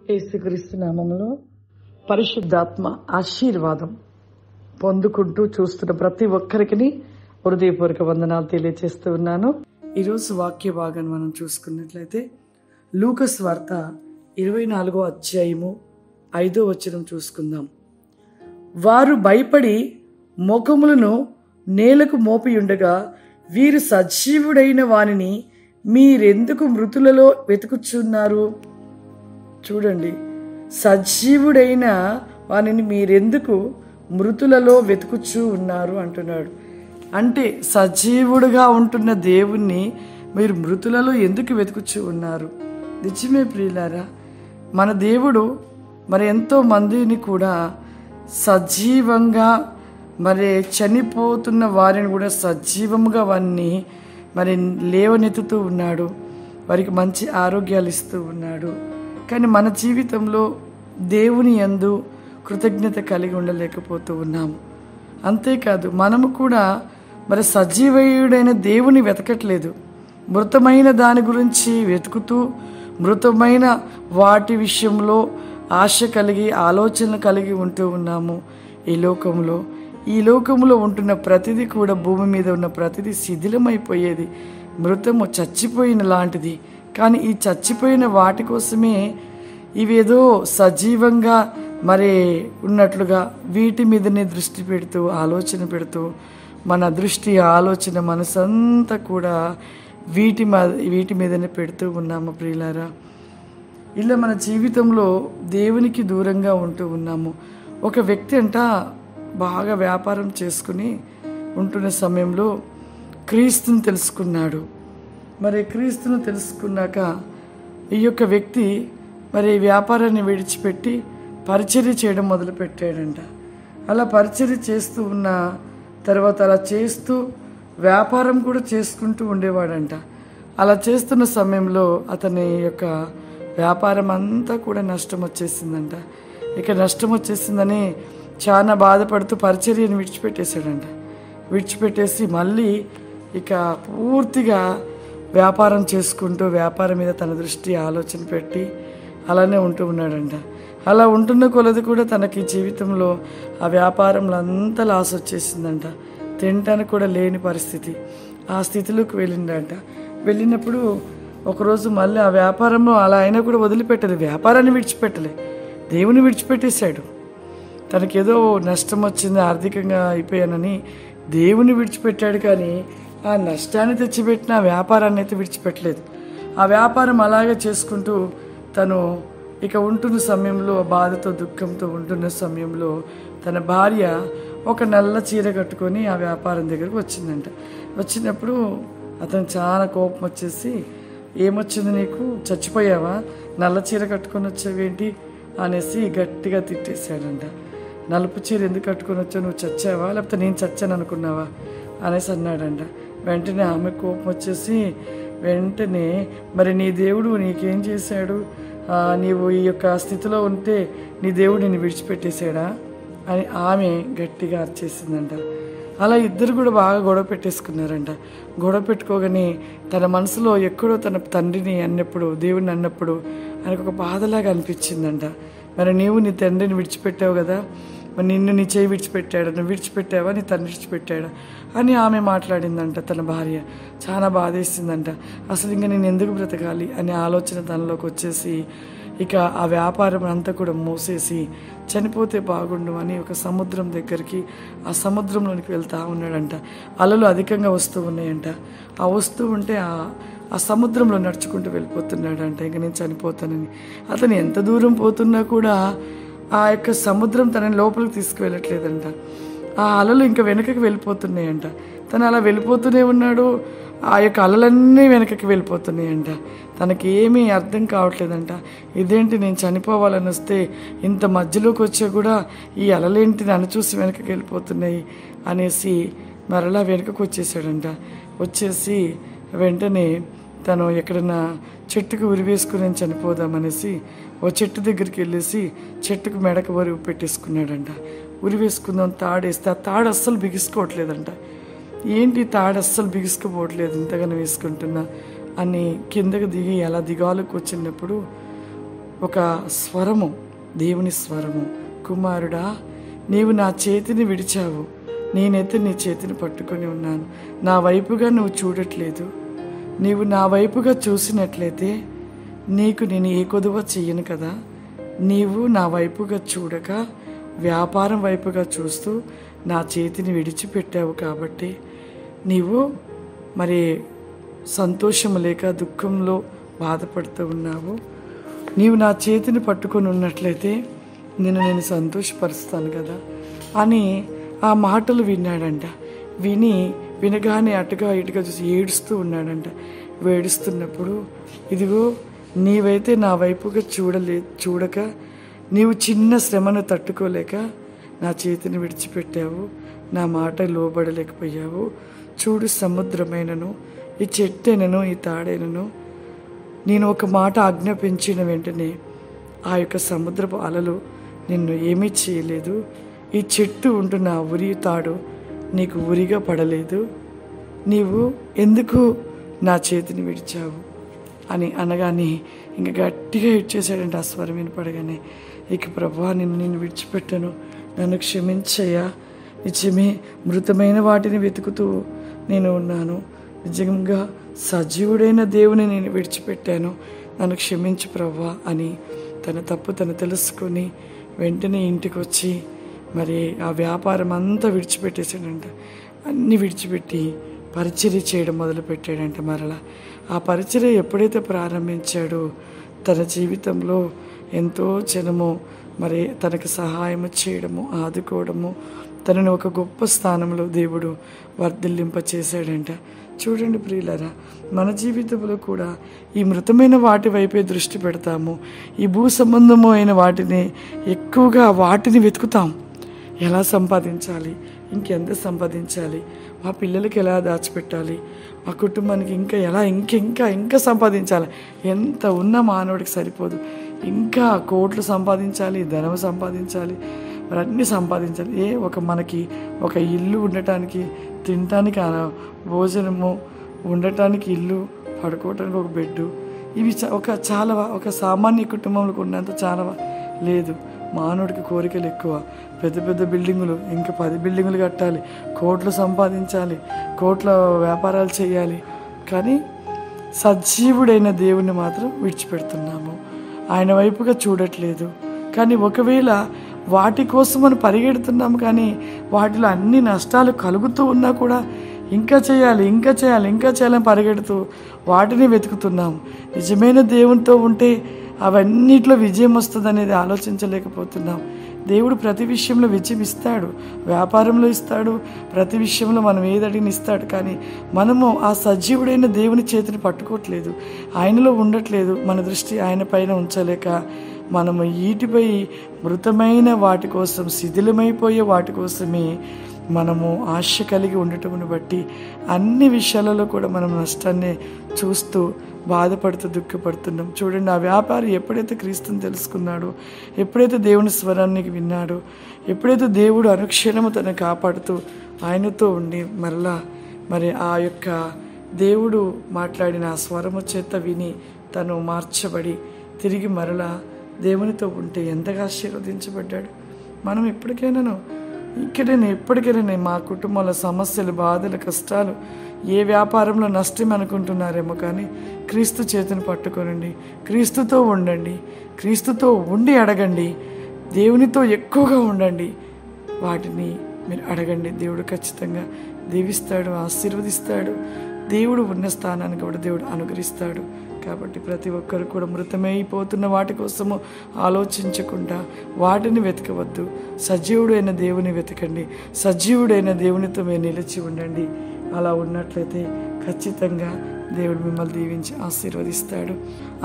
యేసుక్రీస్తు నామములో పరిశుద్ధాత్మ ఆశీర్వాదం పొందుకుంటూ చూస్తున్న ప్రతి ఒక్కరికి హృదయపూర్వక వందనాలు తెలియజేస్తూ ఉన్నాను. ఈరోజు వాక్య భాగాన్ని మనం చూసుకున్నట్లయితే లూకా సువార్త 24వ అధ్యాయము 5వ వచనం చూసుకుందాం. వారు భయపడి ముఖములను నేలకు మోపియుండగా వీరు సజీవుడైన వానిని మీరెందుకు మృతులలో వెతుకుచున్నారు? చూడండి, సజీవుడైన వానిని మీరెందుకు మృతులలో వెతుకుచూ ఉన్నారు అంటున్నాడు. అంటే సజీవుడుగా ఉంటున్న దేవుణ్ణి మీరు మృతులలో ఎందుకు వెతుకుచూ ఉన్నారు? నిజమే ప్రియులారా, మన దేవుడు మరి ఎంతో మందిని కూడా సజీవంగా మరి చనిపోతున్న వారిని కూడా సజీవముగా వారిని మరి లేవనెత్తుతూ ఉన్నాడు. వారికి మంచి ఆరోగ్యాలు ఇస్తూ ఉన్నాడు. కానీ మన జీవితంలో దేవుని యందు కృతజ్ఞత కలిగి ఉండలేకపోతూ ఉన్నాము. అంతేకాదు, మనము కూడా మరి సజీవుడైన దేవుని వెతకట్లేదు. మృతమైన దాని గురించి వెతుకుతూ మృతమైన వాటి విషయంలో ఆశ కలిగి ఆలోచనలు కలిగి ఉంటూ ఉన్నాము. ఈ లోకంలో ఉంటున్న ప్రతిదీ కూడా, భూమి మీద ఉన్న ప్రతిదీ శిథిలమైపోయేది, మృతము చచ్చిపోయిన లాంటిది. కానీ ఈ చచ్చిపోయిన వాటి కోసమే ఇవేదో సజీవంగా మరి ఉన్నట్లుగా వీటి మీదనే దృష్టి పెడుతూ ఆలోచన పెడుతూ మన దృష్టి ఆలోచన మనసంతా కూడా వీటి మీదనే పెడుతూ ఉన్నాము ప్రియులారా. ఇలా మన జీవితంలో దేవునికి దూరంగా ఉంటూ ఉన్నాము. ఒక వ్యక్తి బాగా వ్యాపారం చేసుకుని ఉంటున్న సమయంలో క్రీస్తుని తెలుసుకున్నాడు. మరి క్రీస్తును తెలుసుకున్నాక ఈ యొక్క వ్యక్తి మరి వ్యాపారాన్ని విడిచిపెట్టి పరిచర్య చేయడం మొదలుపెట్టాడంట. అలా పరిచర్య చేస్తూ ఉన్న తర్వాత అలా చేస్తూ వ్యాపారం కూడా చేసుకుంటూ ఉండేవాడంట. అలా చేస్తున్న సమయంలో అతని యొక్క వ్యాపారం అంతా కూడా నష్టం వచ్చేసిందంట. ఇక నష్టం వచ్చేసిందని చాలా బాధపడుతూ పరిచర్యను విడిచిపెట్టేశాడంట. విడిచిపెట్టేసి మళ్ళీ ఇక పూర్తిగా వ్యాపారం చేసుకుంటూ వ్యాపారం మీద తన దృష్టి ఆలోచన పెట్టి అలానే ఉంటూ ఉన్నాడంట. అలా ఉంటున్న కొలది కూడా తనకి జీవితంలో ఆ వ్యాపారంలో అంతా లాస్ వచ్చేసిందంట. తినటానికి కూడా లేని పరిస్థితి, ఆ స్థితిలోకి వెళ్ళిందంట. వెళ్ళినప్పుడు ఒకరోజు మళ్ళీ ఆ వ్యాపారంలో అలా అయినా కూడా వదిలిపెట్టలేదు. వ్యాపారాన్ని విడిచిపెట్టలే, దేవుని విడిచిపెట్టేశాడు. తనకేదో నష్టం వచ్చింది, ఆర్థికంగా అయిపోయానని దేవుని విడిచిపెట్టాడు. కానీ ఆ నష్టాన్ని తెచ్చిపెట్టిన ఆ వ్యాపారాన్ని అయితే విడిచిపెట్టలేదు. ఆ వ్యాపారం అలాగే చేసుకుంటూ తను ఇక ఉంటున్న సమయంలో, బాధతో దుఃఖంతో ఉంటున్న సమయంలో తన భార్య ఒక నల్ల చీర కట్టుకొని ఆ వ్యాపారం దగ్గరకు వచ్చిందంట. వచ్చినప్పుడు అతను చాలా కోపం వచ్చేసి, ఏమొచ్చింది నీకు, చచ్చిపోయావా, నల్ల చీర కట్టుకొని వచ్చావేంటి అనేసి గట్టిగా తిట్టేశాడంట. నలుపు చీర ఎందుకు కట్టుకొని వచ్చావు, నువ్వు చచ్చావా లేకపోతే నేను చచ్చాను అనుకున్నావా అనేసి అన్నాడంట. వెంటనే ఆమె కోపం వచ్చేసి వెంటనే, మరి నీ దేవుడు నీకేం చేశాడు, నీవు ఈ యొక్క స్థితిలో ఉంటే నీ దేవుడు నిన్ను విడిచిపెట్టేశాడా అని ఆమె గట్టిగా అరిచేసిందంట. అలా ఇద్దరు కూడా బాగా గొడవ పెట్టేసుకున్నారంట. గొడవ పెట్టుకోగానే తన మనసులో ఎక్కడో తన తండ్రిని అన్నప్పుడు, దేవుడిని అన్నప్పుడు ఆయనకు ఒక బాధలాగా అనిపించిందంట. మరి నీవు నీ తండ్రిని విడిచిపెట్టావు కదా, మరి నిన్ను నీ చేయి విడిచిపెట్టాడు, నువ్వు విడిచిపెట్టావా, నీ తండ్రి విడిచిపెట్టాడా అని ఆమె మాట్లాడిందంట. తన భార్య చాలా బాధేసిందంట. అసలు ఇంకా నేను ఎందుకు బ్రతకాలి అనే ఆలోచన తనలోకి వచ్చేసి ఇక ఆ వ్యాపారం అంతా కూడా మూసేసి చనిపోతే బాగుండు అని ఒక సముద్రం దగ్గరికి, ఆ సముద్రంలోనికి వెళ్తూ ఉన్నాడంట. అలలు అధికంగా వస్తూ ఉన్నాయంట. ఆ వస్తూ ఉంటే ఆ సముద్రంలో నడుచుకుంటూ వెళ్ళిపోతున్నాడంట. ఇంక నేను చనిపోతానని. అతను ఎంత దూరం పోతున్నా కూడా ఆ యొక్క సముద్రం తనని లోపలికి తీసుకువెళ్ళట్లేదంట. ఆ అలలు ఇంకా వెనకకి వెళ్ళిపోతున్నాయంట. తను అలా వెళ్ళిపోతూనే ఉన్నాడు. ఆ యొక్క అలలన్నీ వెనకకి వెళ్ళిపోతున్నాయంట. తనకి ఏమీ అర్థం కావట్లేదంట. ఇదేంటి, నేను చనిపోవాలని వస్తే ఇంత మధ్యలోకి వచ్చా కూడా ఈ అలలేంటి నన్ను చూసి వెనకకి వెళ్ళిపోతున్నాయి అనేసి మరలా వెనకకు వచ్చేసాడంట. వచ్చేసి వెంటనే తను ఎక్కడన్నా చెట్టుకు ఉరివేసుకుని నేను చనిపోదామనేసి ఓ చెట్టు దగ్గరికి వెళ్ళేసి చెట్టుకు మెడకు ఉరి పెట్టేసుకున్నాడంట. ఉరి వేసుకుందాం తాడేస్తే ఆ తాడు అస్సలు బిగుసుకోవట్లేదంట. ఏంటి తాడు అస్సలు బిగుసుకోపోవట్లేదు, ఇంతగానో వేసుకుంటున్నా అని కిందకు దిగి అలా దిగాలకు వచ్చినప్పుడు ఒక స్వరము, దేవుని స్వరము, కుమారుడా నీవు నా చేతిని విడిచావు, నేనైతే నీ చేతిని పట్టుకొని ఉన్నాను. నా వైపుగా నువ్వు చూడట్లేదు. నీవు నా వైపుగా చూసినట్లయితే నీకు నేను ఏ కొదువ చెయ్యను కదా. నీవు నా వైపుగా చూడక వ్యాపారం వైపుగా చూస్తూ నా చేతిని విడిచిపెట్టావు కాబట్టి నీవు మరి సంతోషం లేక దుఃఖంలో బాధపడుతూ ఉన్నావు. నీవు నా చేతిని పట్టుకొని ఉన్నట్లయితే నేను సంతోషపరుస్తాను కదా అని ఆ మాటలు విన్నాడంట. వినగానే అటుగా ఇటుగా చూసి ఏడుస్తూ ఉన్నాడంట. ఏడుస్తున్నప్పుడు ఇదిగో నీవైతే నా వైపుగా చూడక నీవు చిన్న శ్రమను తట్టుకోలేక నా చేతిని విడిచిపెట్టావు, నా మాట లోబడలేకపోయావు. చూడు, సముద్రమైనను ఈ చెట్టైనను ఈ తాడైనను నేను ఒక మాట ఆజ్ఞాపించిన వెంటనే ఆ యొక్క సముద్రపు అలలు నిన్ను ఏమీ చేయలేదు. ఈ చెట్టు ఉంటున్న ఉరి తాడు నీకు ఉరిగా పడలేదు. నీవు ఎందుకు నా చేతిని విడిచావు అని అనగానే ఇంకా గట్టిగా ఇచ్చేసాడంటే ఆ స్వరం వినపడగానే, ఇక ప్రభువా నిన్ను విడిచిపెట్టను, నన్ను క్షమించయ్యా, నిజమే మృతమైన వాటిని వెతుకుతూ నేను ఉన్నాను, నిజంగా సజీవుడైన దేవుని నేను విడిచిపెట్టాను, నన్ను క్షమించు ప్రభువా అని తన తప్పు తను తెలుసుకొని వెంటనే ఇంటికి వచ్చి మరి ఆ వ్యాపారం అంతా విడిచిపెట్టేసాడంట. అన్నీ విడిచిపెట్టి పరిచర్య చేయడం మొదలుపెట్టాడంట. మరలా ఆ పరిచర్య ఎప్పుడైతే ప్రారంభించాడో తన జీవితంలో ఎంతో జనము మరి తనకు సహాయం చేయడము, ఆదుకోవడము, తనను ఒక గొప్ప స్థానంలో దేవుడు వర్ధిల్లింప చేశాడంట. చూడండి ప్రియులారా, మన జీవితంలో కూడా ఈ మృతమైన వాటి వైపే దృష్టి పెడతాము. ఈ భూ సంబంధము అయిన వాటిని ఎక్కువగా వాటిని వెతుకుతాం. ఎలా సంపాదించాలి, ఇంకెంత సంపాదించాలి, మా పిల్లలకి ఎలా దాచిపెట్టాలి, మా కుటుంబానికి ఇంకా సంపాదించాలి. ఎంత ఉన్న మానవుడికి సరిపోదు, ఇంకా కోట్లు సంపాదించాలి, ధనం సంపాదించాలి, మరి అన్నీ సంపాదించాలి. మనకి ఒక ఇల్లు ఉండటానికి, తినటానికి భోజనము, ఉండటానికి ఇల్లు, పడుకోవటానికి ఒక బెడ్డు, ఇవి ఒక సామాన్య కుటుంబంలో ఉన్నంత చాలా లేదు. మానవుడికి కోరికలు ఎక్కువ. పెద్ద పెద్ద బిల్డింగులు, ఇంకా 10 బిల్డింగులు కట్టాలి, కోట్లు సంపాదించాలి, కోట్ల వ్యాపారాలు చేయాలి. కానీ సజీవుడైన దేవుణ్ణి మాత్రం విడిచిపెడుతున్నాము, ఆయన వైపుగా చూడట్లేదు. కానీ ఒకవేళ వాటి కోసం మనం పరిగెడుతున్నాము, కానీ వాటిలో అన్ని నష్టాలు కలుగుతూ ఉన్నా కూడా ఇంకా చేయాలని పరిగెడుతూ వాటిని వెతుకుతున్నాము. నిజమైన దేవునితో ఉంటే అవన్నిట్లో విజయం వస్తుంది అనేది ఆలోచించలేకపోతున్నాం. దేవుడు ప్రతి విషయంలో విజయం ఇస్తాడు, వ్యాపారంలో ఇస్తాడు, ప్రతి విషయంలో మనం ఏదడిగిన ఇస్తాడు. కానీ మనము ఆ సజీవుడైన దేవుని చేతిని పట్టుకోవట్లేదు, ఆయనలో ఉండట్లేదు. మన దృష్టి ఆయన పైన ఉంచలేక మనము ఈటిపై మృతమైన వాటి కోసం, శిథిలమైపోయే వాటి కోసమే మనము ఆశ కలిగి ఉండటమును బట్టి అన్ని విషయాలలో కూడా మనం నష్టాన్ని చూస్తూ బాధపడుతూ దుఃఖపడుతున్నాం. చూడండి, ఆ వ్యాపారి ఎప్పుడైతే క్రీస్తుని తెలుసుకున్నాడో, ఎప్పుడైతే దేవుని స్వరాన్ని విన్నాడో, ఎప్పుడైతే దేవుడు అనుక్షణము తను కాపాడుతూ ఆయనతో ఉండి మరి ఆ యొక్క దేవుడు మాట్లాడిన ఆ స్వరము చేత విని తను మార్చబడి తిరిగి దేవునితో ఉంటే ఎంతగా ఆశీర్వదించబడ్డాడు. మనం ఎప్పటికైనా మా కుటుంబంలో సమస్యలు, బాధలు, కష్టాలు, ఏ వ్యాపారంలో నష్టం అనుకుంటున్నారేమో, కానీ క్రీస్తు చేతిని పట్టుకోనండి, క్రీస్తుతో ఉండండి, క్రీస్తుతో ఉండి అడగండి, దేవునితో ఎక్కువగా ఉండండి. వాటిని మీరు అడగండి, దేవుడు ఖచ్చితంగా దీవిస్తాడు, ఆశీర్వదిస్తాడు. దేవుడు ఉన్న స్థానాన్ని కూడా దేవుడు అనుగ్రహిస్తాడు. కాబట్టి ప్రతి ఒక్కరు కూడా మృతమైపోతున్న వాటి కోసము ఆలోచించకుండా వాటిని వెతకవద్దు, సజీవుడైన దేవుని వెతకండి, సజీవుడైన దేవునితో మీరు నిలిచి ఉండండి. అలా ఉన్నట్లయితే ఖచ్చితంగా దేవుడు మిమ్మల్ని దీవించి ఆశీర్వదిస్తాడు.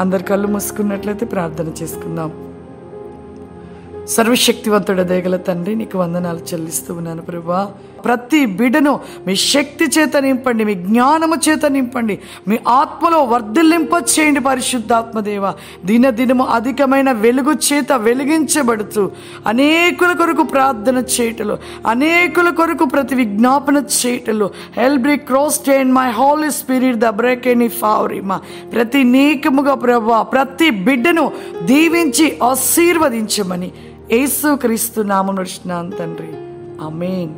అందరి కళ్ళు మూసుకున్నట్లయితే ప్రార్థన చేసుకుందాం. సర్వశక్తివంతుడ దయగల తండ్రి, నీకు వందనాలు చెల్లిస్తూ ఉన్నాను ప్రభువా. ప్రతి బిడ్డను మీ శక్తి చేత నింపండి, మీ జ్ఞానము చేత నింపండి, మీ ఆత్మలో వర్ధిల్లింప చేయండి పరిశుద్ధాత్మదేవ. దినదినము అధికమైన వెలుగు చేత వెలిగించబడుతూ అనేకుల కొరకు ప్రార్థన చేయటలు, అనేకుల కొరకు ప్రతి విజ్ఞాపన చేయటలు, హెల్ప్ మీ క్రాస్ చేయండి my holy spirit the break any ఫావరిమా. ప్రతి నీకముగా ప్రభువా ప్రతి బిడ్డను దీవించి ఆశీర్వదించమని యేసుక్రీస్తు నామమున నడుచున్నాను తండ్రి, ఆమేన్.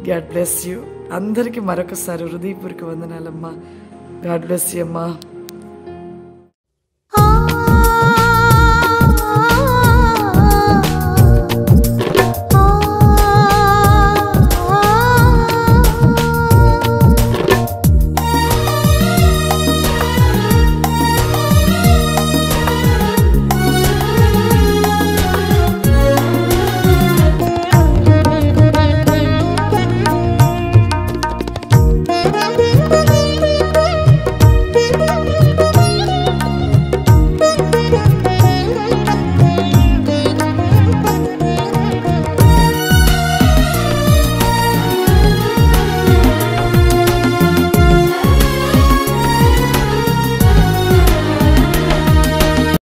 God bless you. అందరికీ మరొకసారి హృదయపూర్వక వందనాలమ్మా. గాడ్ బ్లెస్ యూ అమ్మా.